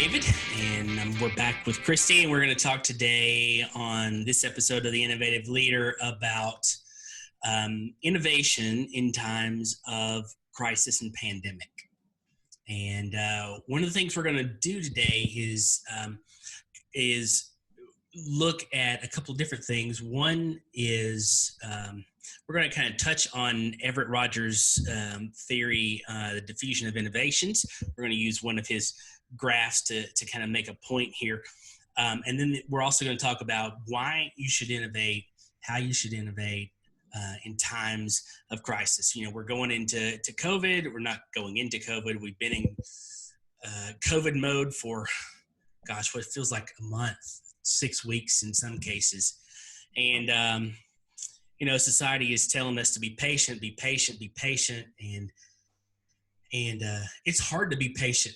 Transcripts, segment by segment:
David, and we're back with Christy, and we're going to talk today on this episode of The Innovative Leader about innovation in times of crisis and pandemic. And one of the things we're going to do today is look at a couple of different things. One is we're going to kind of touch on Everett Rogers' theory, the diffusion of innovations. We're going to use one of his graphs to kind of make a point here. And then we're also going to talk about why you should innovate, how you should innovate in times of crisis. You know, we're going into COVID. We're not going into COVID. We've been in COVID mode for, what feels like a month, 6 weeks in some cases. And, society is telling us to be patient, be patient, be patient. And it's hard to be patient.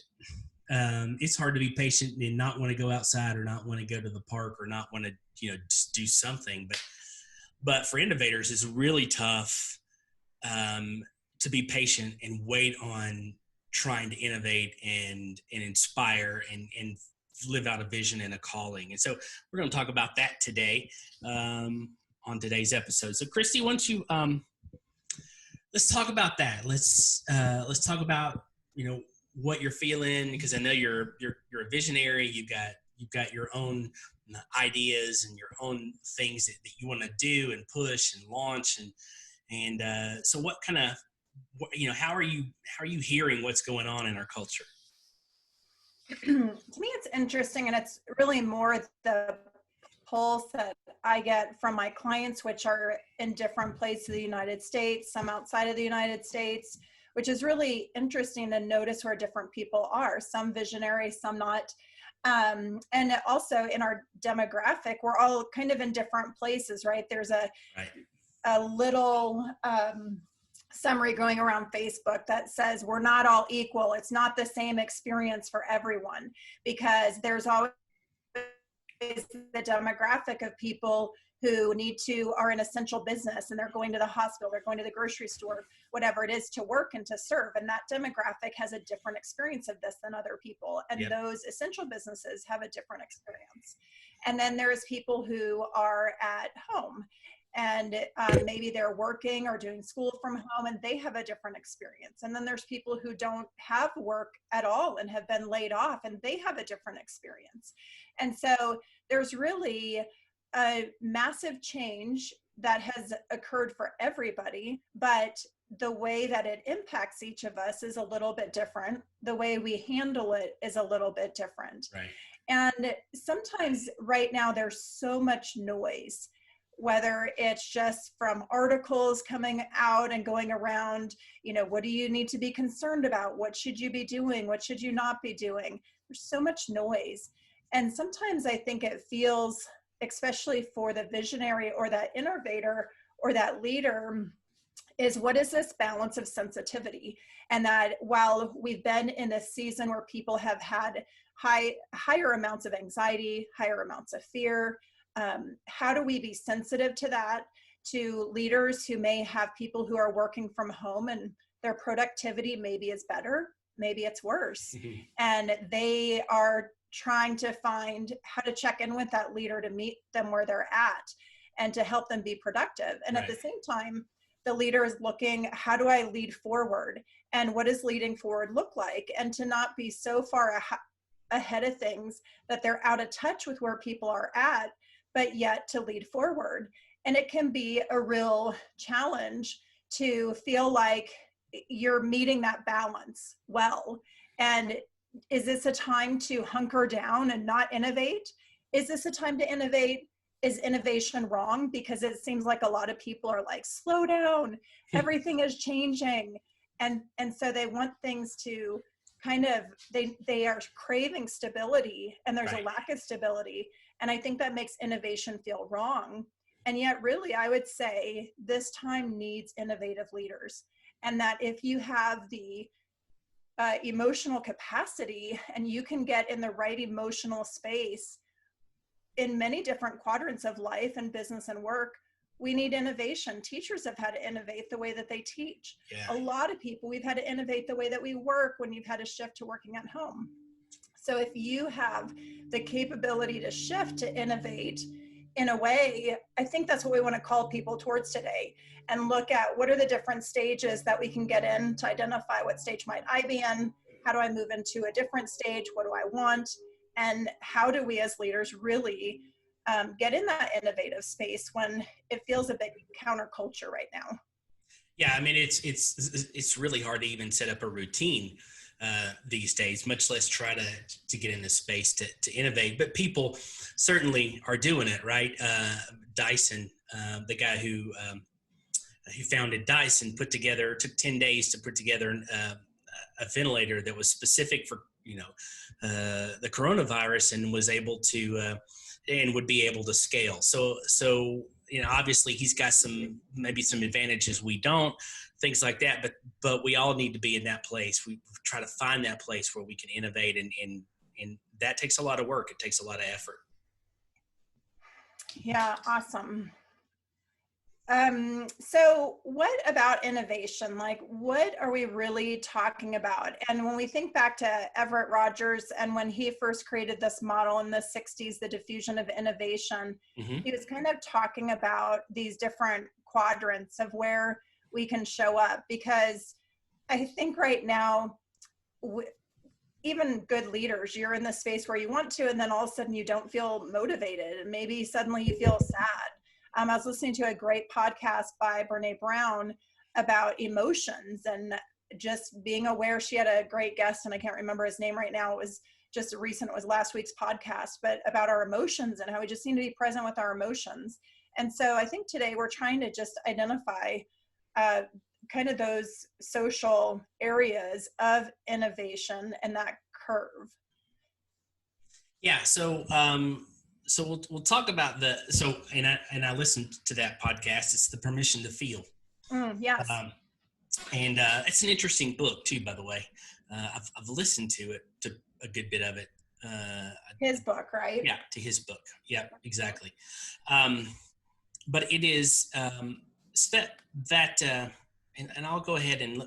It's hard to be patient and not want to go outside or not want to go to the park or not want to, just do something. But for innovators, it's really tough to be patient and wait on trying to innovate and inspire and live out a vision and a calling. And so we're going to talk about that today on today's episode. So Christy, why don't you let's talk about that. Let's talk about what you're feeling, because I know you're a visionary. You've got your own ideas and your own things that you want to do and push and launch and so what kind of how are you hearing what's going on in our culture? To me, it's interesting, and it's really more the pulse that I get from my clients, which are in different places of the United States, some outside of the United States, which is really interesting to notice where different people are, some visionary, some not. And also in our demographic, we're all kind of in different places, right? There's a little summary going around Facebook that says we're not all equal. It's not the same experience for everyone, because there's always the demographic of people who are in essential business and they're going to the hospital, they're going to the grocery store, whatever it is, to work and to serve. And that demographic has a different experience of this than other people. And those essential businesses have a different experience. And then there's people who are at home and maybe they're working or doing school from home and they have a different experience. And then there's people who don't have work at all and have been laid off and they have a different experience. And so there's really a massive change that has occurred for everybody, but the way that it impacts each of us is a little bit different. The way we handle it is a little bit different. Right. And sometimes right now there's so much noise, whether it's just from articles coming out and going around, what do you need to be concerned about? What should you be doing? What should you not be doing? There's so much noise. And sometimes I think it feels, especially for the visionary or that innovator or that leader, is what is this balance of sensitivity? And that while we've been in a season where people have had higher amounts of anxiety, higher amounts of fear, how do we be sensitive to that, to leaders who may have people who are working from home and their productivity maybe is better, maybe it's worse. Mm-hmm. And they are trying to find how to check in with that leader to meet them where they're at and to help them be productive. And At the same time, the leader is looking, how do I lead forward? And what does leading forward look like? And to not be so far ahead of things that they're out of touch with where people are at, but yet to lead forward. And it can be a real challenge to feel like you're meeting that balance well. And is this a time to hunker down and not innovate? Is this a time to innovate? Is innovation wrong? Because it seems like a lot of people are like, slow down, everything is changing. And so they want things to kind of, they are craving stability, and there's a lack of stability. And I think that makes innovation feel wrong. And yet really, I would say this time needs innovative leaders. And that if you have the emotional capacity and you can get in the right emotional space in many different quadrants of life and business and work, we need innovation. Teachers have had to innovate the way that they teach. Yeah. A lot of people, we've had to innovate the way that we work when you've had to shift to working at home. So if you have the capability to shift, to innovate in a way, I think that's what we want to call people towards today, and look at what are the different stages that we can get in to identify what stage might I be in, how do I move into a different stage, what do I want, and how do we as leaders really get in that innovative space when it feels a bit counterculture right now. Yeah, I mean, it's really hard to even set up a routine these days, much less try to get in this space to innovate. But people certainly are doing it, right? Dyson, the guy who founded Dyson, took 10 days to put together a ventilator that was specific for the coronavirus, and was able to and would be able to scale. So obviously he's got maybe some advantages we don't, things like that. But we all need to be in that place. We try to find that place where we can innovate, and that takes a lot of work. It takes a lot of effort. Yeah, awesome. So what about innovation? Like, what are we really talking about? And when we think back to Everett Rogers, and when he first created this model in the 60s, the diffusion of innovation, he was kind of talking about these different quadrants of where we can show up. Because I think right now, even good leaders, you're in the space where you want to, and then all of a sudden you don't feel motivated, and maybe suddenly you feel sad. I was listening to a great podcast by Brene Brown about emotions and just being aware. She had a great guest, and I can't remember his name right now. It was just recent. It was last week's podcast, but about our emotions and how we just need to be present with our emotions. And so I think today we're trying to just identify kind of those social areas of innovation and that curve. Yeah. So we'll talk about and I listened to that podcast. It's The Permission to Feel. Yes. And it's an interesting book too, by the way. I've listened to it, to a good bit of it. His book, right? Yeah, to his book. Yeah, exactly. But it is and I'll go ahead and I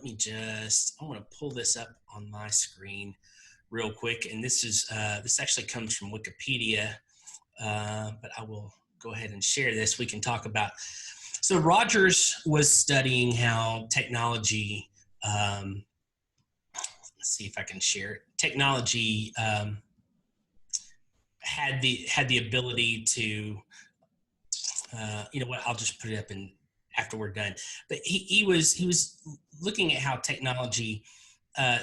want to pull this up on my screen real quick. And this actually comes from Wikipedia. But I will go ahead and share this. We can talk about. So Rogers was studying how technology. Let's see if I can share it. Technology had the ability to. I'll just put it up after we're done. But he was looking at how technology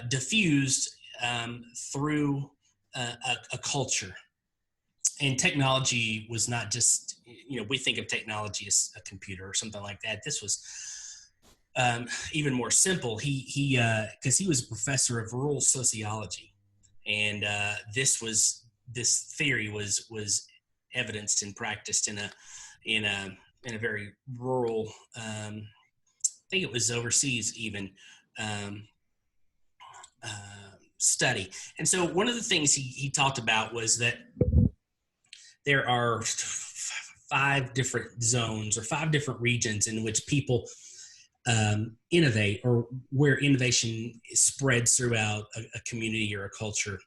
diffused through a culture. And technology was not just, we think of technology as a computer or something like that. This was even more simple. Because he was a professor of rural sociology, and this theory was evidenced and practiced in a very rural. I think it was overseas even. Study. And so one of the things he talked about was that there are 5 different zones or 5 different regions in which people innovate, or where innovation spreads throughout a community or a culture.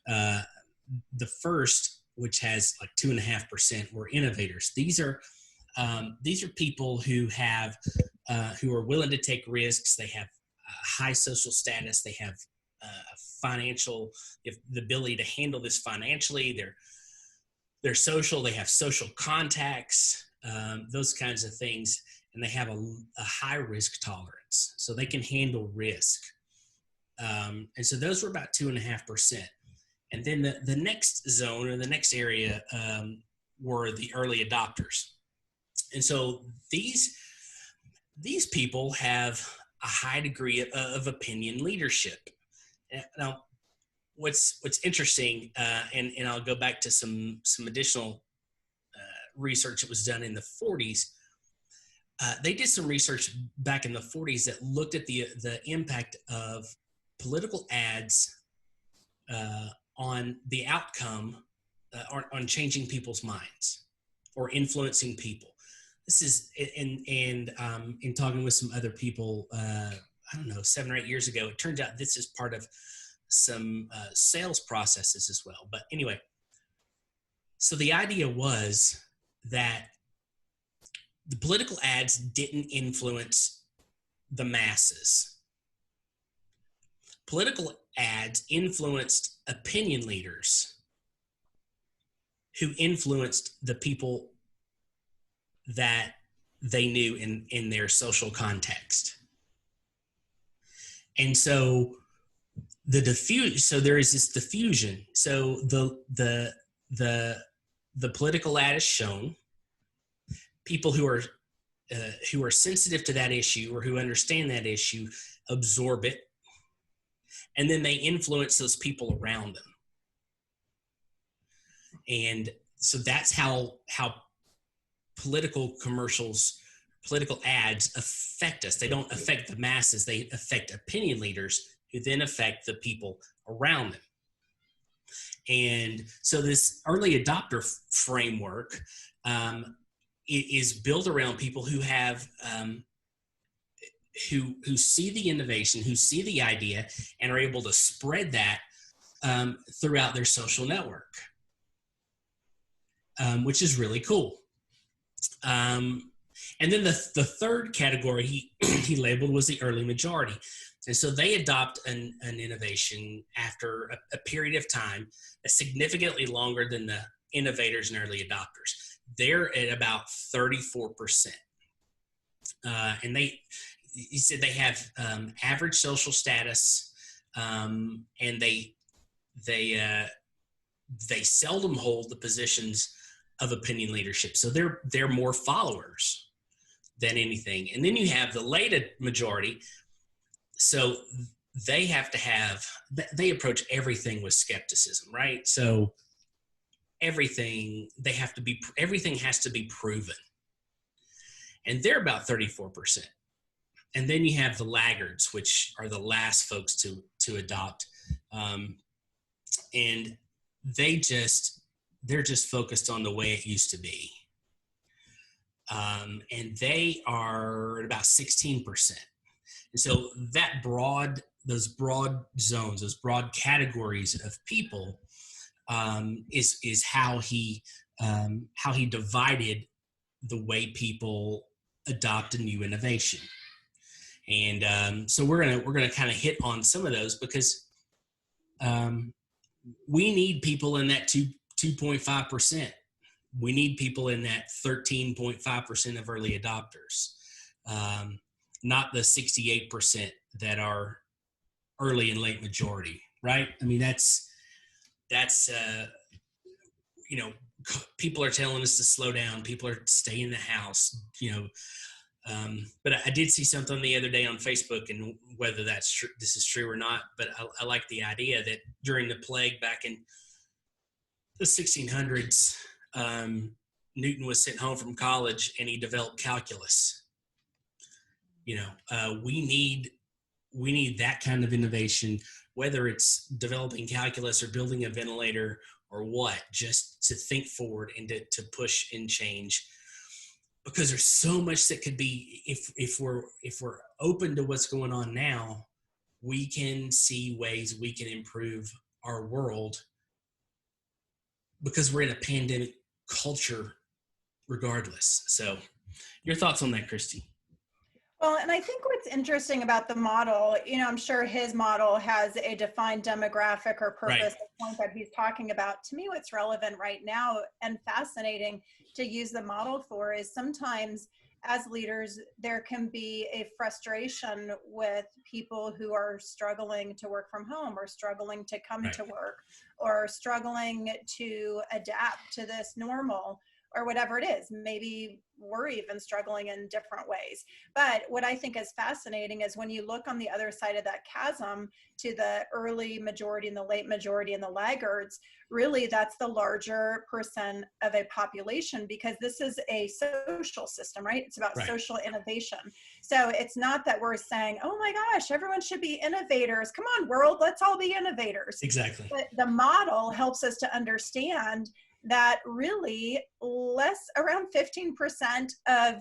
The first, which has like 2.5%, were innovators. These are people who are willing to take risks. They have high social status. They have the ability to handle this financially. They're social. They have social contacts, those kinds of things, and they have a high risk tolerance, so they can handle risk. And so those were about 2.5%. And then the next zone, or the next area, were the early adopters. And so these people have a high degree of opinion leadership. Now, what's interesting, and I'll go back to some additional research that was done in the 40s. They did some research back in the 40s that looked at the impact of political ads on the outcome, on changing people's minds or influencing people. This is in talking with some other people, I don't know, 7 or 8 years ago. It turns out this is part of sales processes as well. But anyway, so the idea was that the political ads didn't influence the masses. Political ads influenced opinion leaders who influenced the people that they knew in their social context. And so so there is this diffusion. So the political ad is shown. People who are sensitive to that issue or who understand that issue absorb it, and then they influence those people around them. And so that's how political commercials, political ads affect us. They don't affect the masses. They affect opinion leaders who then affect the people around them. And so this early adopter framework is built around people who have who see the innovation, who see the idea, and are able to spread that throughout their social network, which is really cool. And then the third category he labeled was the early majority. And so they adopt an innovation after a period of time that's significantly longer than the innovators and early adopters. They're at about 34%. And he said they have average social status, and they seldom hold the positions of opinion leadership. So they're more followers than anything. And then you have the late majority. So they approach everything with skepticism, right? So everything has to be proven. And they're about 34%. And then you have the laggards, which are the last folks to adopt. And they're just focused on the way it used to be. And they are at about 16%. And so those broad zones, those broad categories of people is how he divided the way people adopt a new innovation. And so we're gonna kind of hit on some of those because we need people in that 2.5%. We need people in that 13.5% of early adopters, not the 68% that are early and late majority, right? I mean, that's people are telling us to slow down. People are stay in the house, but I did see something the other day on Facebook, and whether that's true, this is true or not, but I like the idea that during the plague back in the 1600s, Newton was sent home from college and he developed calculus. We need that kind of innovation, whether it's developing calculus or building a ventilator or what, just to think forward and to push and change. Because there's so much that could be, if we're open to what's going on now, we can see ways we can improve our world because we're in a pandemic culture regardless. So your thoughts on that, Christy? Well, and I think what's interesting about the model, I'm sure his model has a defined demographic or purpose, right, the point that he's talking about. To me, what's relevant right now and fascinating to use the model for is sometimes as leaders, there can be a frustration with people who are struggling to work from home or struggling to come right, to work or struggling to adapt to this normal or whatever it is. Maybe we're even struggling in different ways. But what I think is fascinating is when you look on the other side of that chasm to the early majority and the late majority and the laggards, really that's the larger percent of a population, because this is a social system, right? It's about right, social innovation. So it's not that we're saying, oh my gosh, everyone should be innovators. Come on, world, let's all be innovators. exactly. But the model helps us to understand that really around 15% of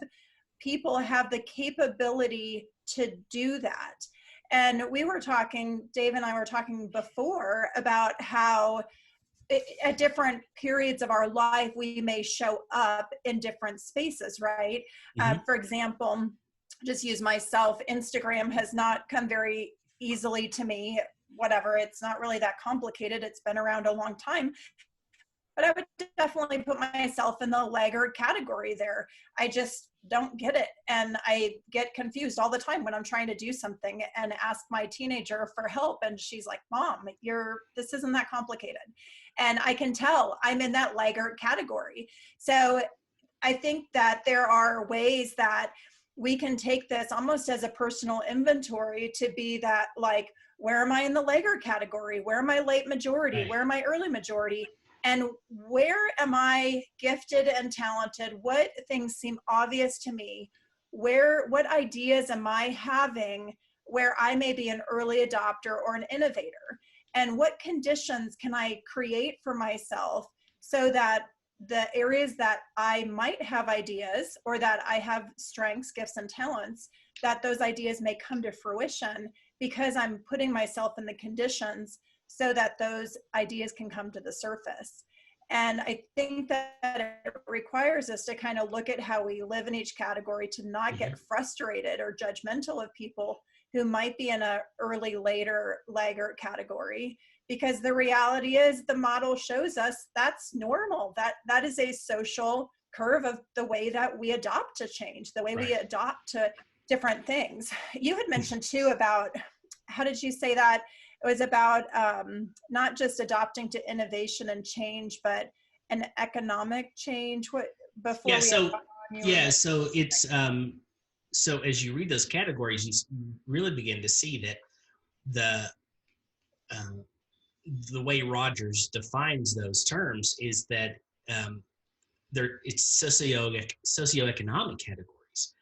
people have the capability to do that. And we were talking, Dave and I were talking before about how at different periods of our life, we may show up in different spaces, right? For example, just use myself, Instagram has not come very easily to me, whatever, it's not really that complicated. It's been around a long time, but I would definitely put myself in the laggard category there. I just don't get it. And I get confused all the time when I'm trying to do something and ask my teenager for help. And she's like, Mom, this isn't that complicated. And I can tell I'm in that laggard category. So I think that there are ways that we can take this almost as a personal inventory to be that, like, where am I in the laggard category? Where am I late majority? Right. Where am I early majority? And where am I gifted and talented? What things seem obvious to me? What ideas am I having where I may be an early adopter or an innovator? And what conditions can I create for myself so that the areas that I might have ideas or that I have strengths, gifts, and talents, that those ideas may come to fruition because I'm putting myself in the conditions so that those ideas can come to the surface. And I think that it requires us to kind of look at how we live in each category, to not get frustrated or judgmental of people who might be in a early, later, laggard category, because the reality is the model shows us that's normal. That is a social curve of the way that we adopt to change, the way we adopt to different things. You had mentioned too about, how did you say that? It was about not just adopting to innovation and change, but an economic change. So it's so as you read those categories, you really begin to see that the way Rogers defines those terms is that it's socioeconomic categories.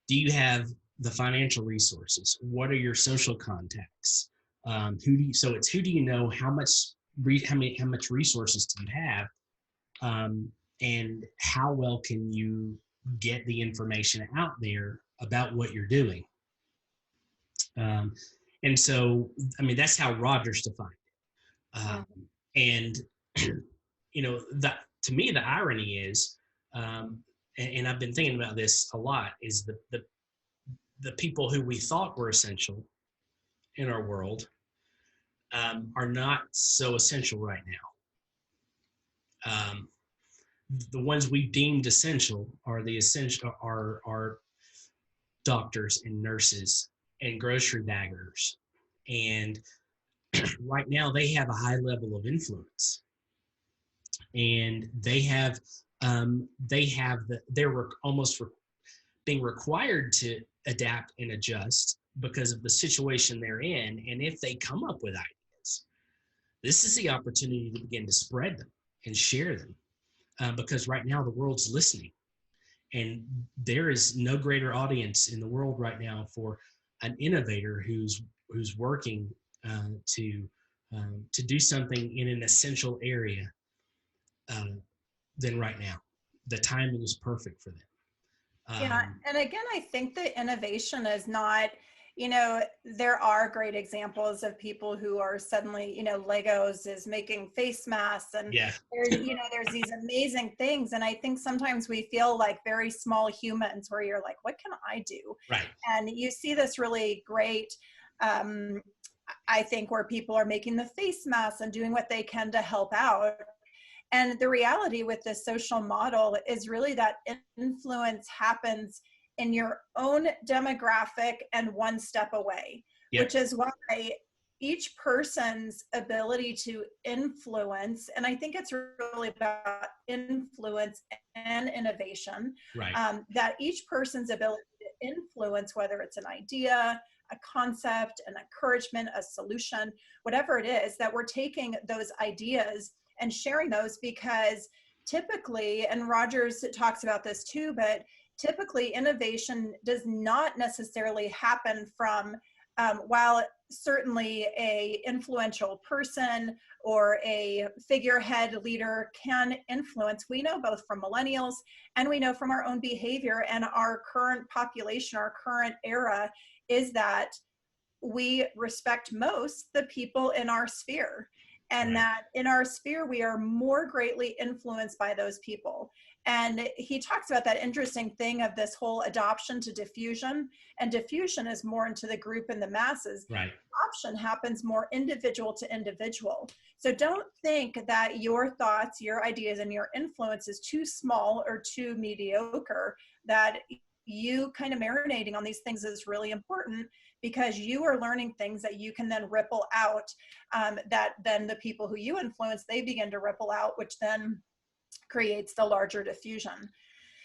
Do you have the financial resources? What are your social contacts? Who do you know? How much resources do you have? And how well can you get the information out there about what you're doing? And so, I mean, that's how Rogers defined it. And that, to me, the irony is, and I've been thinking about this a lot, is the people who we thought were essential in our world are not so essential right now. The ones we deemed essential are doctors and nurses and grocery baggers, and right now they have a high level of influence, and they're almost being required to adapt and adjust because of the situation they're in. And if they come up with ideas, this is the opportunity to begin to spread them and share them, because right now the world's listening, and there is no greater audience in the world right now for an innovator who's working to do something in an essential area than right now. The timing is perfect for them. And again, I think the innovation is not, there are great examples of people who are suddenly, Legos is making face masks, and there's these amazing things. And I think sometimes we feel like very small humans where you're like, what can I do? Right. And you see this really great, I think, where people are making the face masks and doing what they can to help out. And the reality with this social model is really that influence happens in your own demographic and one step away, which is why each person's ability to influence, and I think it's really about influence and innovation, that each person's ability to influence, whether it's an idea, a concept, an encouragement, a solution, whatever it is, that we're taking those ideas and sharing those, because typically, and Rogers talks about this too, but typically innovation does not necessarily happen from, while certainly a influential person or a figurehead leader can influence, we know both from millennials and we know from our own behavior and our current population, our current era, is that we respect most the people in our sphere, and Right. that in our sphere we are more greatly influenced by those people. And he talks about that interesting thing of this whole adoption to diffusion, and diffusion is more into the group and the masses. Right. Adoption happens more individual to individual. So don't think that your thoughts, your ideas, and your influence is too small or too mediocre, that you kind of marinating on these things is really important, because you are learning things that you can then ripple out, that then the people who you influence, they begin to ripple out, which then creates the larger diffusion.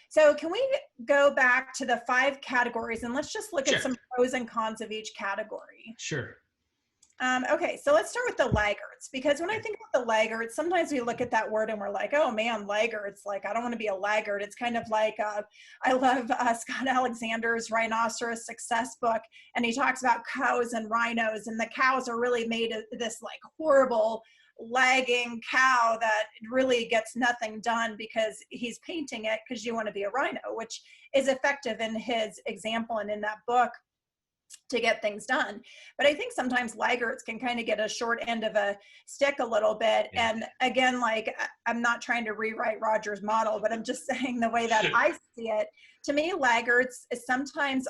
So can we go back to the 5 categories, and let's just look Sure. at some pros and cons of each category. Sure. Okay, so let's start with the laggards, because when I think about the laggards, sometimes we look at that word and we're like, oh man, laggards, like I don't want to be a laggard. It's kind of like, I love Scott Alexander's Rhinoceros Success book, and he talks about cows and rhinos, and the cows are really made of this like horrible lagging cow that really gets nothing done, because he's painting it because you want to be a rhino, which is effective in his example and in that book to get things done. But I think sometimes laggards can kind of get a short end of a stick a little bit. Yeah. And again, like I'm not trying to rewrite Roger's model, but I'm just saying the way that I see it. To me, laggards sometimes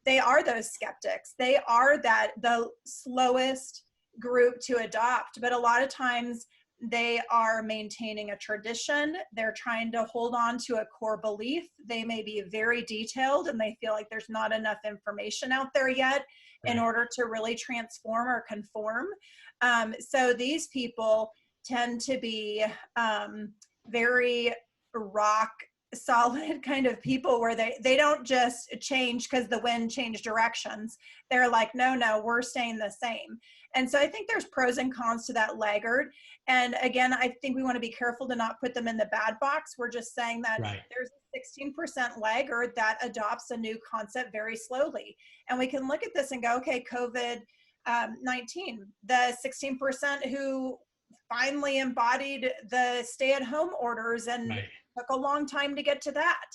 they are those skeptics. They are the slowest group to adopt, but a lot of times they are maintaining a tradition. They're trying to hold on to a core belief. They may be very detailed and they feel like there's not enough information out there yet in order to really transform or conform. So these people tend to be very rock solid kind of people, where they don't just change because the wind changed directions. They're like, no, we're staying the same. And so I think there's pros and cons to that laggard. And again, I think we want to be careful to not put them in the bad box. We're just saying that there's a 16% laggard that adopts a new concept very slowly. And we can look at this and go, okay, COVID-19, the 16% who finally embodied the stay-at-home orders and took a long time to get to that.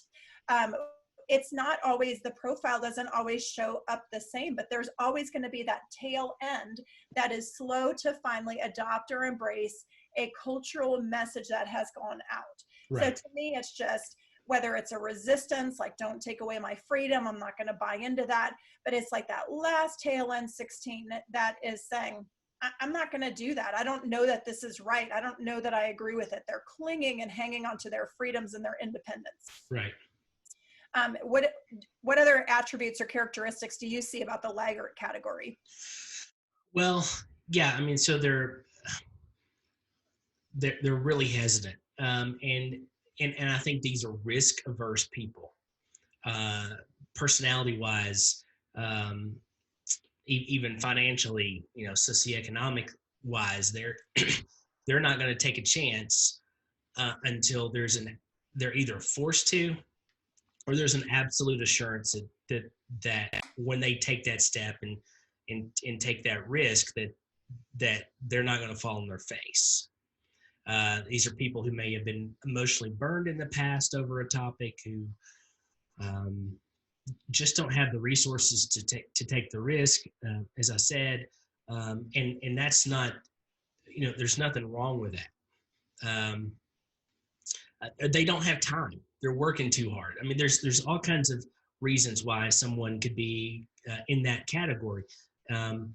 It's not always, the profile doesn't always show up the same, but there's always going to be that tail end that is slow to finally adopt or embrace a cultural message that has gone out. So to me, it's just, whether it's a resistance, like don't take away my freedom, I'm not going to buy into that, but it's like that last tail end 16 that is saying, I'm not going to do that. I don't know that this is right. I don't know that I agree with it. They're clinging and hanging on to their freedoms and their independence. Right. What other attributes or characteristics do you see about the laggard category? Well, yeah, I mean, so they're really hesitant, and I think these are risk averse people, personality wise, even financially, socioeconomic wise. They're not going to take a chance until they're either forced to, or there's an absolute assurance that when they take that step and take that risk, that they're not going to fall on their face. These are people who may have been emotionally burned in the past over a topic, who just don't have the resources to take the risk, as I said, and that's not, there's nothing wrong with that. They don't have time. They're working too hard. I mean, there's all kinds of reasons why someone could be in that category, and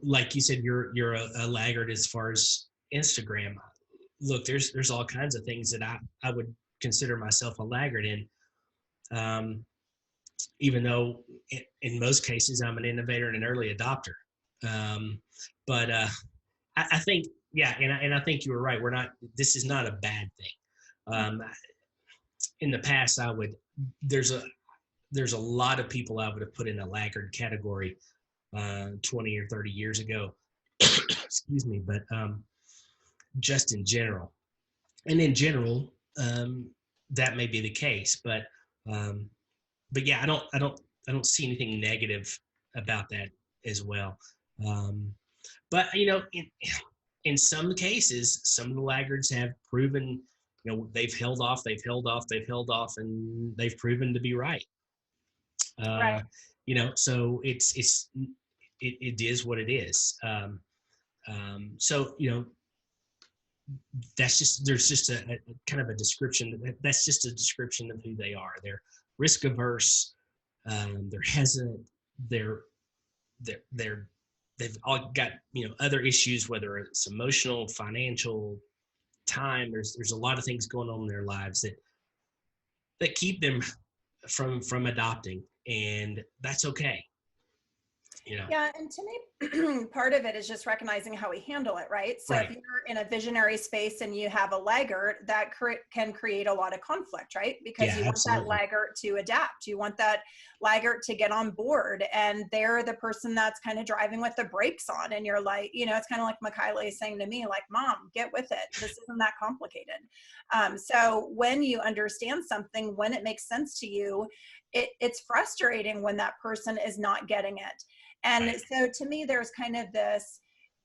like you said, you're a laggard as far as Instagram. Look, there's all kinds of things that I would consider myself a laggard in, even though in most cases I'm an innovator and an early adopter. But I think, yeah, and I think you were right. This is not a bad thing. In the past, there's a lot of people I would have put in a laggard category 20 or 30 years ago. Excuse me, but just in general, that may be the case, but yeah, I don't see anything negative about that as well. But in some cases, some of the laggards have proven, they've held off, and they've proven to be right. Right. So it is what it is. So, there's just a kind of a description. That's just a description of who they are. They're risk averse. They're hesitant. They're they've all got other issues, whether it's emotional, financial, time. There's a lot of things going on in their lives that keep them from adopting, and that's okay. Yeah, and to me, part of it is just recognizing how we handle it, right? So Right. if you're in a visionary space and you have a laggard, that can create a lot of conflict, right? Because Yeah, you want that absolutely. laggard to adapt. You want that laggard to get on board, and they're the person that's kind of driving with the brakes on. And you're like, it's kind of like Mikayla is saying to me, like, Mom, get with it. This isn't that complicated. So when you understand something, when it makes sense to you, it's frustrating when that person is not getting it. And Right. so to me, there's kind of this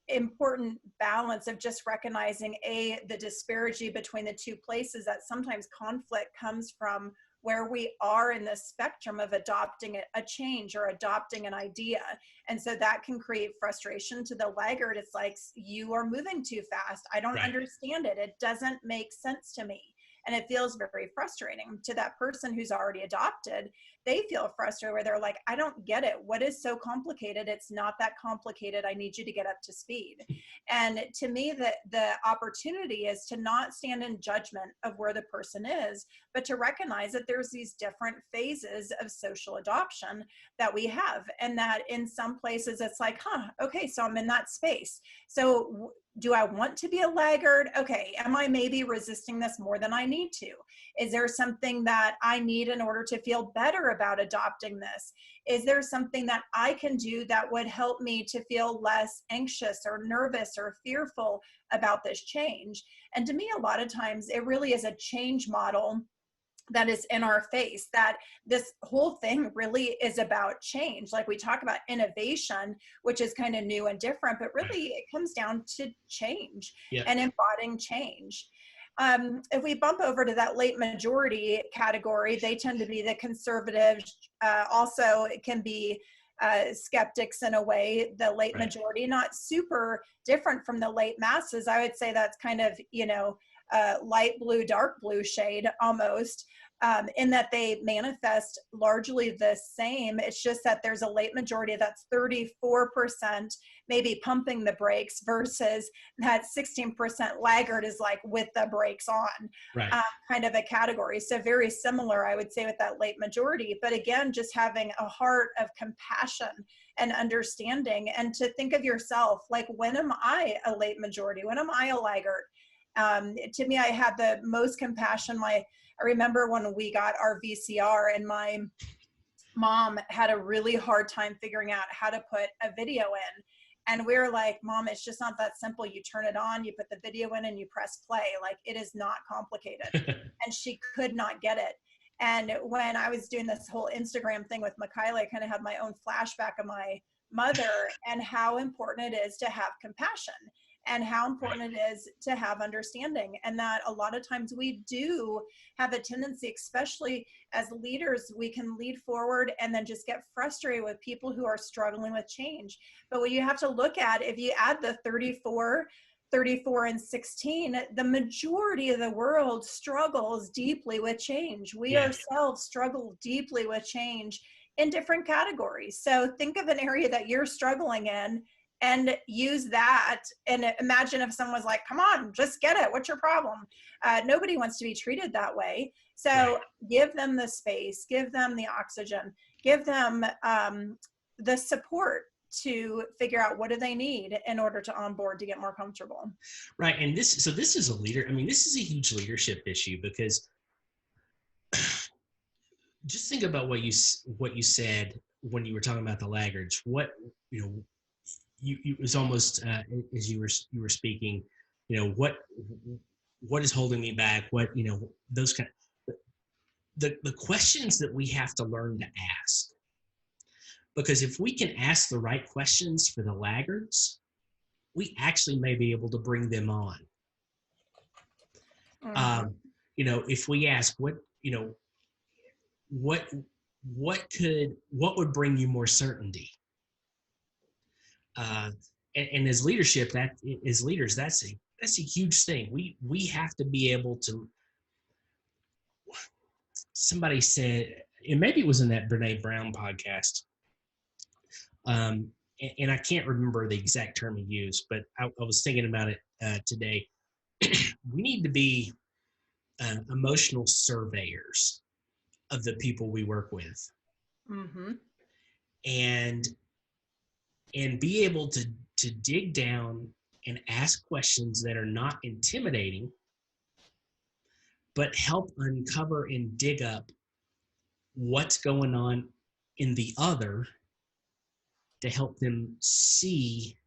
important balance of just recognizing the disparity between the two places, that sometimes conflict comes from where we are in the spectrum of adopting a change or adopting an idea. And so that can create frustration to the laggard. It's like, you are moving too fast. I don't Right. understand it. It doesn't make sense to me. And it feels very frustrating to that person who's already adopted. They feel frustrated where they're like, I don't get it. What is so complicated? It's not that complicated. I need you to get up to speed. And to me, the opportunity is to not stand in judgment of where the person is, but to recognize that there's these different phases of social adoption that we have. And that in some places it's like, okay, so I'm in that space. So do I want to be a laggard? Okay, am I maybe resisting this more than I need to? Is there something that I need in order to feel better about adopting this? Is there something that I can do that would help me to feel less anxious or nervous or fearful about this change? And to me, a lot of times it really is a change model that is in our face, that this whole thing really is about change. Like we talk about innovation, which is kind of new and different, but really it comes down to change Yeah. and embodying change. If we bump over to that late majority category, they tend to be the conservatives. Also, it can be skeptics in a way. The late Right. majority, not super different from the late masses. I would say that's kind of, light blue, dark blue shade almost, in that they manifest largely the same. It's just that there's a late majority that's 34% maybe pumping the brakes versus that 16% laggard is like with the brakes on, Right. kind of a category. So very similar, I would say, with that late majority. But again, just having a heart of compassion and understanding, and to think of yourself like, when am I a late majority? When am I a laggard? To me, I had the most compassion. I remember when we got our VCR, and my mom had a really hard time figuring out how to put a video in. And we were like, Mom, it's just not that simple. You turn it on, you put the video in, and you press play. Like, it is not complicated. And she could not get it. And when I was doing this whole Instagram thing with Mikayla, I kind of had my own flashback of my mother and how important it is to have compassion, and how Right. important it is to have understanding. And that a lot of times we do have a tendency, especially as leaders, we can lead forward and then just get frustrated with people who are struggling with change. But what you have to look at, if you add the 34 and 16, the majority of the world struggles deeply with change. We Yeah. ourselves struggle deeply with change in different categories. So think of an area that you're struggling in and use that. And imagine if someone was like, come on, just get it. What's your problem? Nobody wants to be treated that way. Right. So give them the space, give them the oxygen, give them the support to figure out what do they need in order to onboard to get more comfortable. Right. And this is a leader. I mean, this is a huge leadership issue, because just think about what you said when you were talking about the laggards. What you know, you it was almost as you were speaking. What is holding me back? What those kind of the questions that we have to learn to ask. Because if we can ask the right questions for the laggards, we actually may be able to bring them on. Mm-hmm. Um, if we ask what what would bring you more certainty? And as leadership, as leaders, that's a huge thing. We have to be able to. Somebody said, and maybe it was in that Brene Brown podcast, and I can't remember the exact term he used, but I was thinking about it today. We need to be emotional surveyors of the people we work with, Mm-hmm. and be able to dig down and ask questions that are not intimidating, but help uncover and dig up what's going on in the other to help them see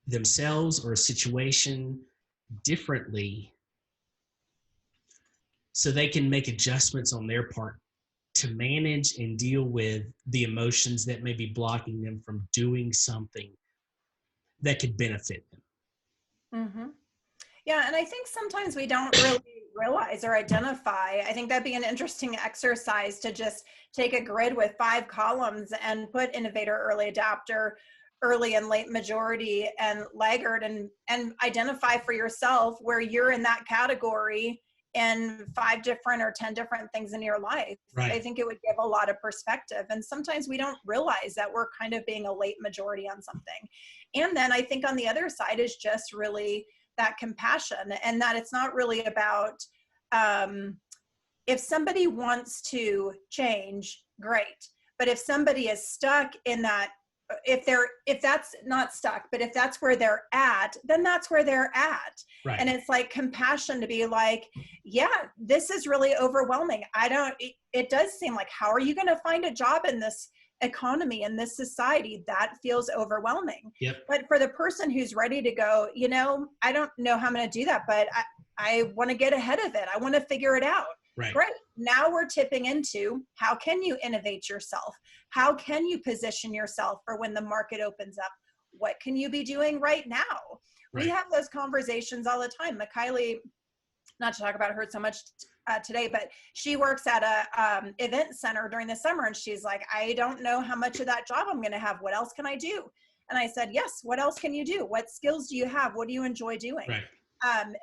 themselves or a situation differently, so they can make adjustments on their part to manage and deal with the emotions that may be blocking them from doing something that could benefit them. Mm-hmm. Yeah, and I think sometimes we don't really realize or identify. I think that'd be an interesting exercise to just take a grid with 5 columns and put innovator, early adapter, early and late majority, and laggard, and identify for yourself where you're in that category in 5 different or 10 different things in your life. Right. I think it would give a lot of perspective. And sometimes we don't realize that we're kind of being a late majority on something. And then I think on the other side is just really that compassion, and that it's not really about if somebody wants to change, great. But if somebody is stuck in that, if that's not stuck, but if that's where they're at, then that's where they're at. Right. And it's like compassion to be like, yeah, this is really overwhelming. It does seem like, how are you going to find a job in this economy, in this society? That feels overwhelming. Yep. But for the person who's ready to go, I don't know how I'm going to do that, but I want to get ahead of it. I want to figure it out. Right. Great. Now we're tipping into, how can you innovate yourself? How can you position yourself for when the market opens up? What can you be doing right now? Right. We have those conversations all the time. Mikhaili, not to talk about her so much today, but she works at a event center during the summer, and she's like, I don't know how much of that job I'm going to have. What else can I do? And I said, yes, what else can you do? What skills do you have? What do you enjoy doing? Right.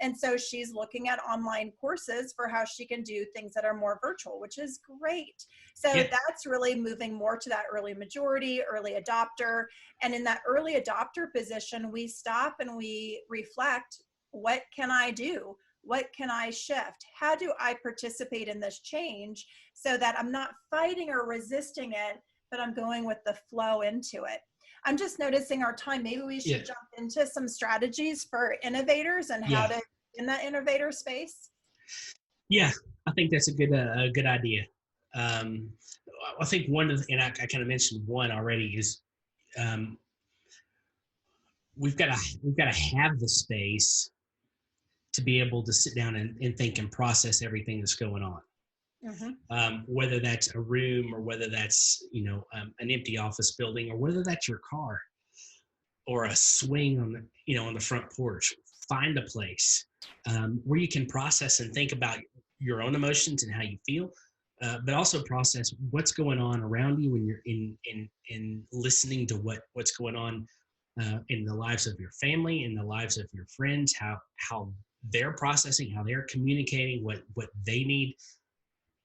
And so she's looking at online courses for how she can do things that are more virtual, which is great. So that's really moving more to that early majority, early adopter. And in that early adopter position, we stop and we reflect, what can I do? What can I shift? How do I participate in this change so that I'm not fighting or resisting it, but I'm going with the flow into it? I'm just noticing our time. Maybe we should jump into some strategies for innovators and how to in that innovator space. Yeah, I think that's a good idea. I think one of the, and I kind of mentioned one already, is we've got to have the space to be able to sit down and think and process everything that's going on. Mm-hmm. Whether that's a room, or whether that's an empty office building, or whether that's your car or a swing on the on the front porch. Find a place where you can process and think about your own emotions and how you feel, but also process what's going on around you when you're in listening to what's going on in the lives of your family, in the lives of your friends, how they're processing, how they're communicating, what they need.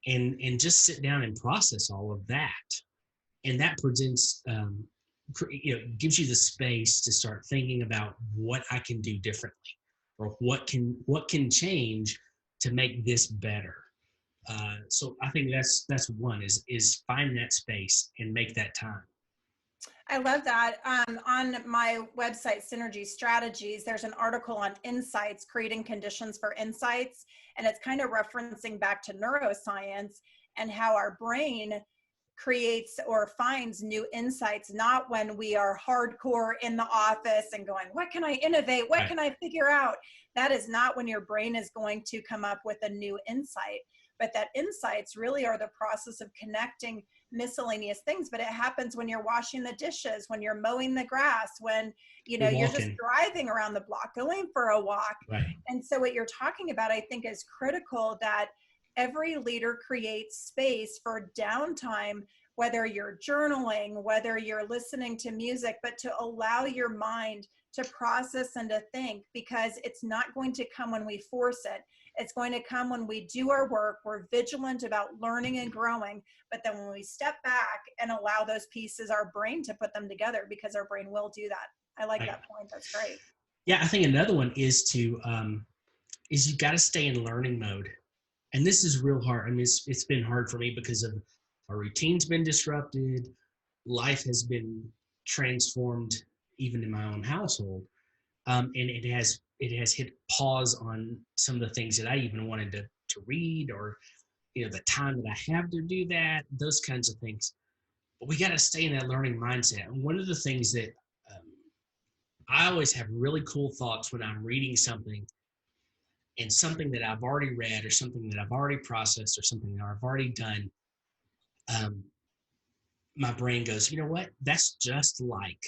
And just sit down and process all of that. And that presents, gives you the space to start thinking about what I can do differently, or what can change to make this better. So I think that's one, is find that space and make that time. I love that. On my website, Synergy Strategies, there's an article on insights, creating conditions for insights. And it's kind of referencing back to neuroscience and how our brain creates or finds new insights, not when we are hardcore in the office and going, what can I innovate? What can I figure out? That is not when your brain is going to come up with a new insight. But that insights really are the process of connecting miscellaneous things. But it happens when you're washing the dishes, when you're mowing the grass, when you're just driving around the block, going for a walk. Right. And so what you're talking about, I think, is critical, that every leader creates space for downtime, whether you're journaling, whether you're listening to music, but to allow your mind to process and to think, because it's not going to come when we force it. It's going to come when we do our work. We're vigilant about learning and growing, but then when we step back and allow those pieces, our brain, to put them together, because our brain will do that. I like that point. That's great. Yeah, I think another one is to is you got to stay in learning mode, and this is real hard. I mean, it's been hard for me because of our routine's been disrupted, life has been transformed, even in my own household, and it has hit pause on some of the things that I even wanted to read, or the time that I have to do that, those kinds of things. But we got to stay in that learning mindset. And one of the things that I always have really cool thoughts when I'm reading something, and something that I've already read, or something that I've already processed, or something that I've already done. My brain goes, you know what? That's just like,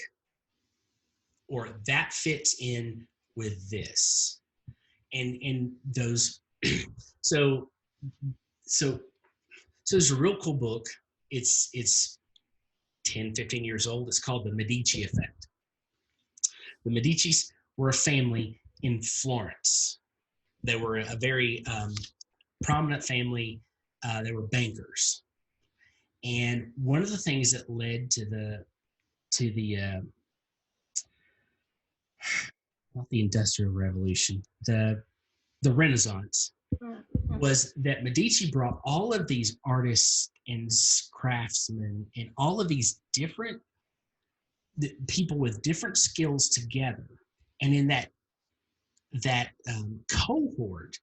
or that fits in with this, and those. so there's a real cool book. It's 10, 15 years old. It's called The Medici Effect. The Medicis were a family in Florence. They were a very prominent family. They were bankers. And one of the things that led to the not the Industrial Revolution, the Renaissance, was that Medici brought all of these artists and craftsmen and all of these different people with different skills together. And in that cohort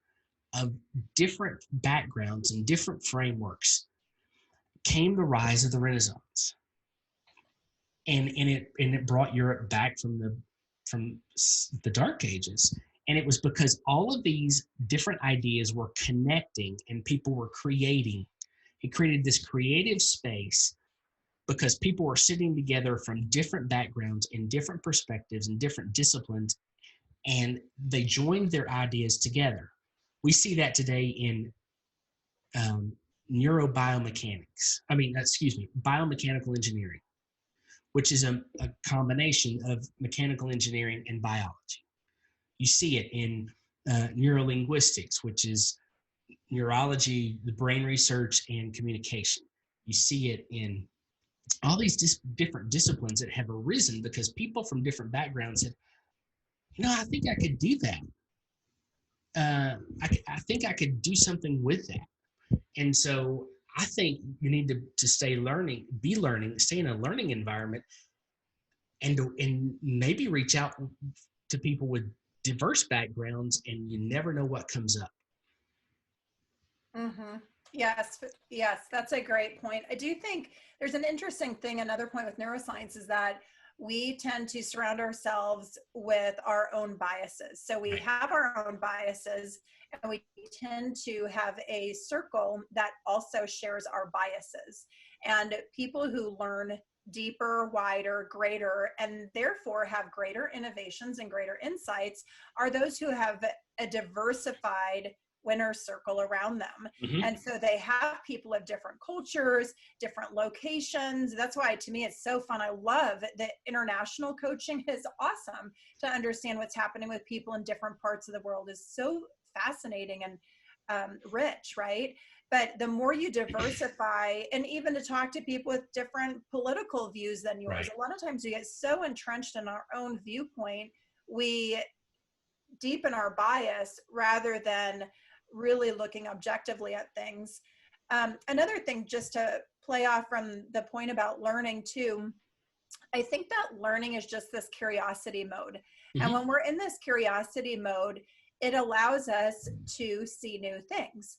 of different backgrounds and different frameworks came the rise of the Renaissance. And it brought Europe back from the Dark Ages. And it was because all of these different ideas were connecting and people were creating. It created this creative space because people were sitting together from different backgrounds and different perspectives and different disciplines, and they joined their ideas together. We see that today in biomechanical engineering, which is a combination of mechanical engineering and biology. You see it in neurolinguistics, which is neurology, the brain research, and communication. You see it in all these different disciplines that have arisen because people from different backgrounds said, I think I could do that. I think I could do something with that. And so I think you need to stay learning, stay in a learning environment, and maybe reach out to people with diverse backgrounds, and you never know what comes up. Mm-hmm. Yes, that's a great point. I do think there's an interesting thing. Another point with neuroscience is that we tend to surround ourselves with our own biases. So we have our own biases, and we tend to have a circle that also shares our biases. And people who learn deeper, wider, greater, and therefore have greater innovations and greater insights are those who have a diversified winner circle around them. Mm-hmm. And so they have people of different cultures, different locations. That's why, to me, it's so fun. I love that international coaching is awesome. To understand what's happening with people in different parts of the world is so fascinating and rich, right? But the more you diversify, and even to talk to people with different political views than yours, right. A lot of times we get so entrenched in our own viewpoint, we deepen our bias rather than really looking objectively at things. Another thing, just to play off from the point about learning too, I think that learning is just this curiosity mode. Mm-hmm. And when we're in this curiosity mode, it allows us to see new things.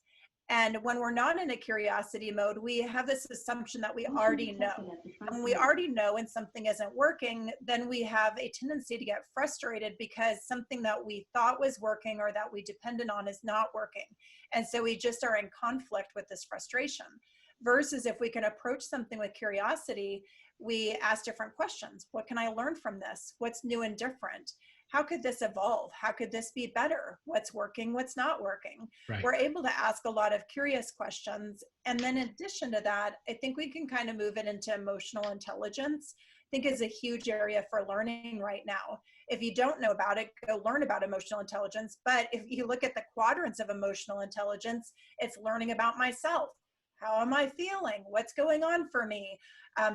And when we're not in a curiosity mode, we have this assumption that we already know. And when we already know and something isn't working, then we have a tendency to get frustrated because something that we thought was working or that we depended on is not working. And so we just are in conflict with this frustration. Versus if we can approach something with curiosity, we ask different questions. What can I learn from this? What's new and different? how could this evolve? How could this be better? What's working? What's not working? Right. We're able to ask a lot of curious questions. And then in addition to that, I think we can kind of move it into emotional intelligence. I think is a huge area for learning right now. If you don't know about it, go learn about emotional intelligence. But if you look at the quadrants of emotional intelligence, it's learning about myself. How am I feeling? What's going on for me?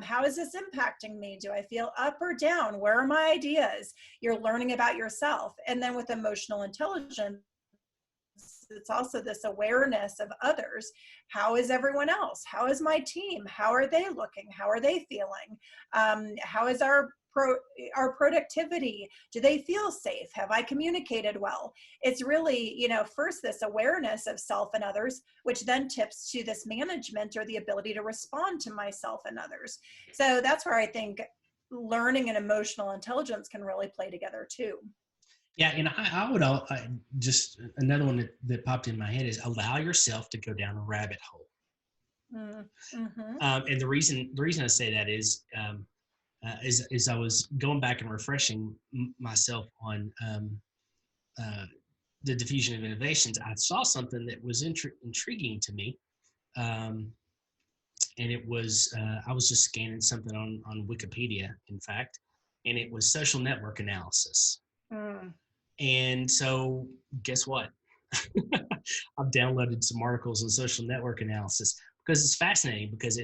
How is this impacting me? Do I feel up or down? Where are my ideas? You're learning about yourself. And then with emotional intelligence, it's also this awareness of others. How is everyone else? How is my team? How are they looking? How are they feeling? How is our productivity? Do they feel safe? Have I communicated well? It's really, first this awareness of self and others, which then tips to this management or the ability to respond to myself and others. So that's where I think learning and emotional intelligence can really play together too. Yeah, and I would just another one that popped in my head is allow yourself to go down a rabbit hole. Mm-hmm. And the reason I say that is I was going back and refreshing myself on the diffusion of innovations. I saw something that was intriguing to me, and it was I was just scanning something on Wikipedia, in fact, and it was social network analysis. And so guess what? I've downloaded some articles on social network analysis because it's fascinating, because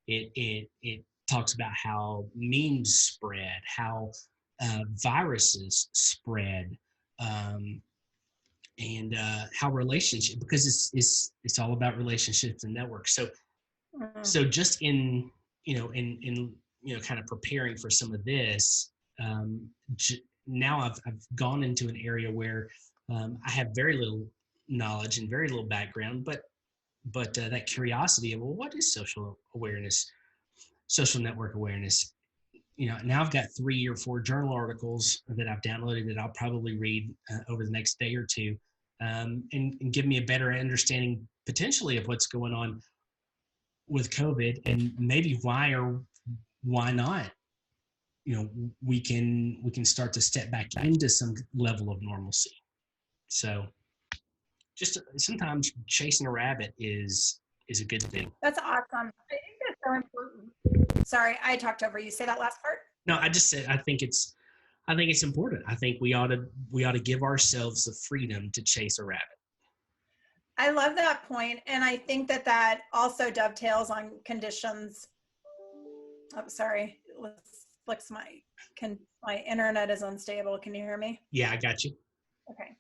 it talks about how memes spread, how viruses spread, and how relationship, because it's all about relationships and networks. So just in kind of preparing for some of this, now I've gone into an area where I have very little knowledge and very little background, but that curiosity of, well, what is social awareness, social network awareness? Now I've got 3 or 4 journal articles that I've downloaded that I'll probably read over the next day or two, and give me a better understanding potentially of what's going on with COVID, and maybe why or why not we can start to step back into some level of normalcy. So just sometimes chasing a rabbit is a good thing. That's awesome. I think that's so important. Sorry, I talked over you. Say that last part. No, I just said I think it's important. I think we ought to give ourselves the freedom to chase a rabbit. I love that point, and I think that also dovetails on conditions. Oh, sorry. Let's fix my internet is unstable. Can you hear me? Yeah, I got you. Okay.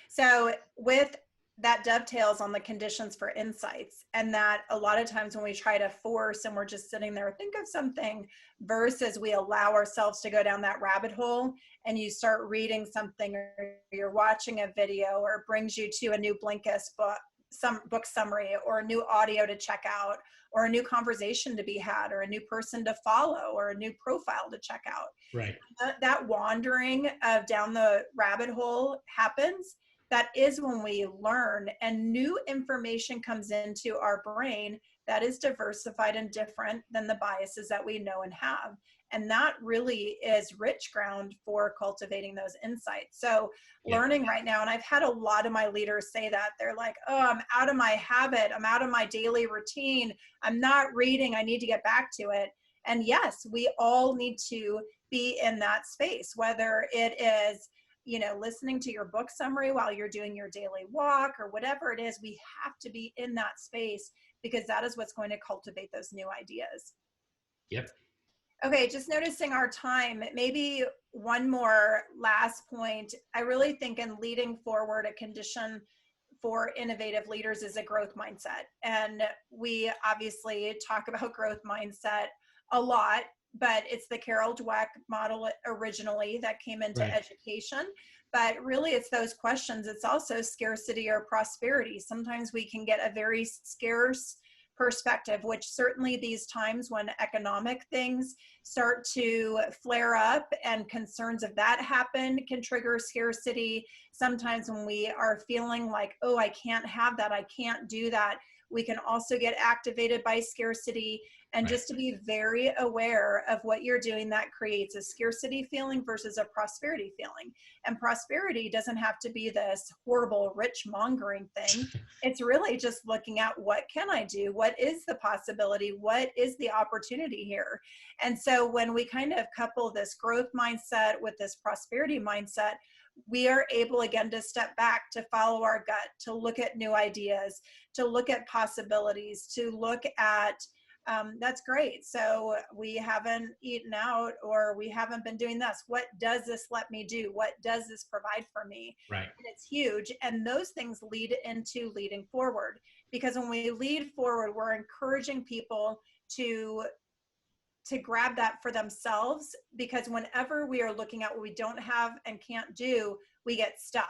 So with that dovetails on the conditions for insights, and that a lot of times when we try to force and we're just sitting there, think of something, versus we allow ourselves to go down that rabbit hole and you start reading something, or you're watching a video, or it brings you to a new Blinkist book, some book summary, or a new audio to check out, or a new conversation to be had, or a new person to follow, or a new profile to check out. Right. That wandering of down the rabbit hole happens. That is when we learn, and new information comes into our brain that is diversified and different than the biases that we know and have. And that really is rich ground for cultivating those insights. So learning right now, and I've had a lot of my leaders say that, they're like, oh, I'm out of my habit. I'm out of my daily routine. I'm not reading. I need to get back to it. And yes, we all need to be in that space, whether it is, listening to your book summary while you're doing your daily walk, or whatever it is. We have to be in that space, because that is what's going to cultivate those new ideas. Yep. Okay, just noticing our time, maybe one more last point. I really think in leading forward, a condition for innovative leaders is a growth mindset. And we obviously talk about growth mindset a lot, but it's the Carol Dweck model originally that came into education. But really it's those questions. It's also scarcity or prosperity. Sometimes we can get a very scarce perspective, which certainly these times when economic things start to flare up and concerns of that happen can trigger scarcity. Sometimes when we are feeling like, oh, I can't have that, I can't do that, we can also get activated by scarcity. And just to be very aware of what you're doing that creates a scarcity feeling versus a prosperity feeling. And prosperity doesn't have to be this horrible rich mongering thing. It's really just looking at, what can I do? What is the possibility? What is the opportunity here? And so when we kind of couple this growth mindset with this prosperity mindset, we are able again to step back, to follow our gut, to look at new ideas, to look at possibilities, to look at that's great. So we haven't eaten out, or we haven't been doing this. What does this let me do? What does this provide for me? Right. And it's huge. And those things lead into leading forward, because when we lead forward, we're encouraging people to grab that for themselves, because whenever we are looking at what we don't have and can't do, we get stuck.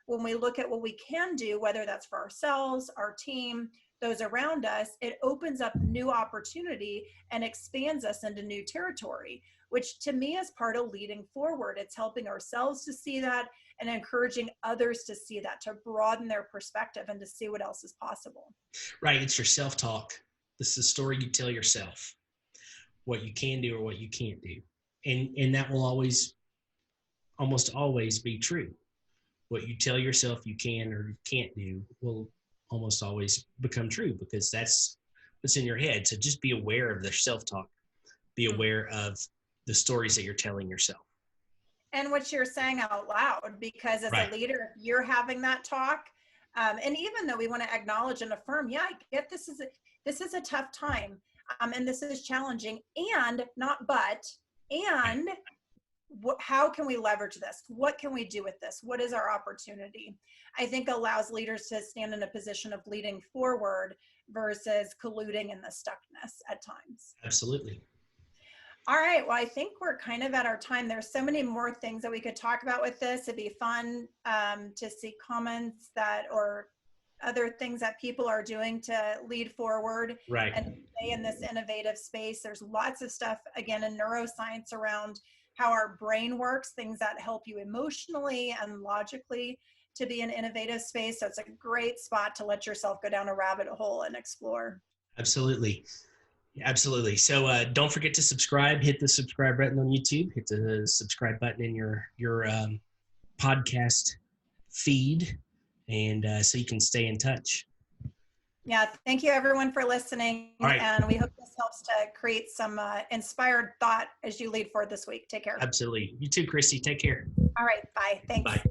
When we look at what we can do, whether that's for ourselves, our team, those around us, it opens up new opportunity and expands us into new territory, which to me is part of leading forward. It's helping ourselves to see that and encouraging others to see that, to broaden their perspective and to see what else is possible. Right. It's your self-talk. This is the story you tell yourself, what you can do or what you can't do. And that will almost always be true. What you tell yourself you can or can't do will almost always become true, because that's what's in your head. So just be aware of the self-talk. Be aware of the stories that you're telling yourself. And what you're saying out loud, because as a leader, if you're having that talk, and even though we want to acknowledge and affirm, yeah, I get this is a tough time, and this is challenging, and not but, and how can we leverage this? What can we do with this? What is our opportunity? I think allows leaders to stand in a position of leading forward versus colluding in the stuckness at times. Absolutely. All right. Well, I think we're kind of at our time. There's so many more things that we could talk about with this. It'd be fun to see comments or other things that people are doing to lead forward and stay in this innovative space. There's lots of stuff, again, in neuroscience around how our brain works, things that help you emotionally and logically to be an innovative space. So it's a great spot to let yourself go down a rabbit hole and explore. Absolutely. Absolutely. So don't forget to subscribe. Hit the subscribe button on YouTube. Hit the subscribe button in your podcast feed, and so you can stay in touch. Yeah. Thank you, everyone, for listening. Right. And we hope this helps to create some inspired thought as you lead forward this week. Take care. Absolutely. You too, Christy. Take care. All right. Bye. Thanks. Bye.